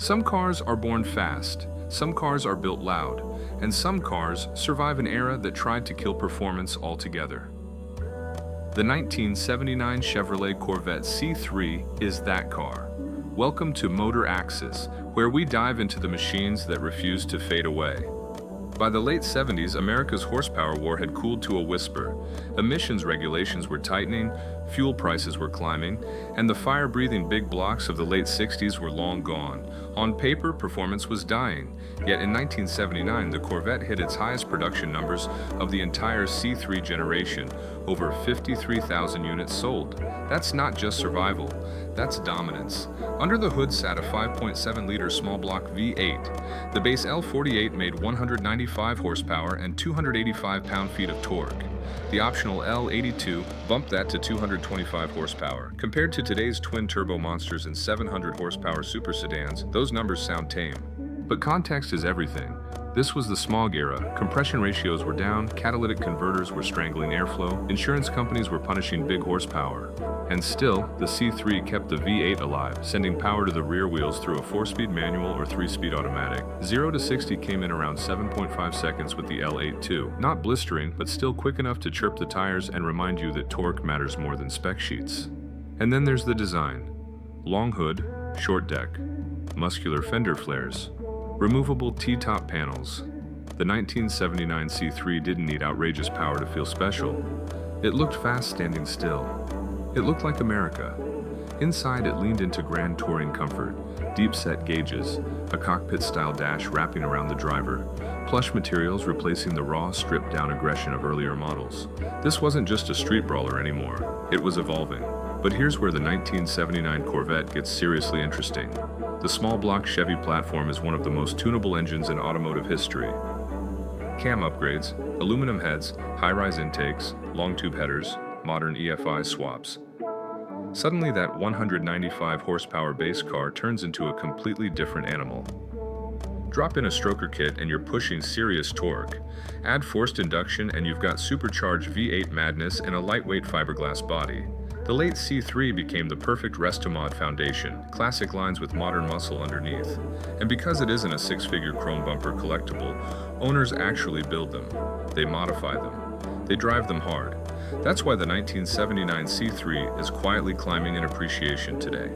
Some cars are born fast, some cars are built loud, and some cars survive an era that tried to kill performance altogether. The 1979 Chevrolet Corvette C3 is that car. Welcome to Motor Axis, where we dive into the machines that refuse to fade away. By the late 70s, America's horsepower war had cooled to a whisper. Emissions regulations were tightening, fuel prices were climbing, and the fire-breathing big blocks of the late 60s were long gone. On paper, performance was dying. Yet in 1979, the Corvette hit its highest production numbers of the entire C3 generation, over 53,000 units sold. That's not just survival, that's dominance. Under the hood sat a 5.7-liter small-block V8. The base L48 made 195 horsepower and 285 pound-feet of torque. The optional L82 bumped that to 225 horsepower. Compared to today's twin-turbo monsters and 700 horsepower super sedans, those numbers sound tame. But context is everything. This was the smog era. Compression ratios were down, catalytic converters were strangling airflow, insurance companies were punishing big horsepower. And still, the C3 kept the V8 alive, sending power to the rear wheels through a 4-speed manual or 3-speed automatic. 0 to 60 came in around 7.5 seconds with the L82. Not blistering, but still quick enough to chirp the tires and remind you that torque matters more than spec sheets. And then there's the design. Long hood, short deck, muscular fender flares, removable T-top panels. The 1979 C3 didn't need outrageous power to feel special. It looked fast standing still. It looked like America. Inside, it leaned into grand touring comfort, deep-set gauges, a cockpit-style dash wrapping around the driver, plush materials replacing the raw, stripped-down aggression of earlier models. This wasn't just a street brawler anymore. It was evolving. But here's where the 1979 Corvette gets seriously interesting. The small-block Chevy platform is one of the most tunable engines in automotive history. Cam upgrades, aluminum heads, high-rise intakes, long-tube headers, modern EFI swaps. Suddenly that 195 horsepower base car turns into a completely different animal. Drop in a stroker kit and you're pushing serious torque. Add forced induction and you've got supercharged V8 madness and a lightweight fiberglass body. The late C3 became the perfect rest-to-mod foundation, classic lines with modern muscle underneath. And because it isn't a 6-figure chrome bumper collectible, owners actually build them. They modify them. They drive them hard. That's why the 1979 C3 is quietly climbing in appreciation today.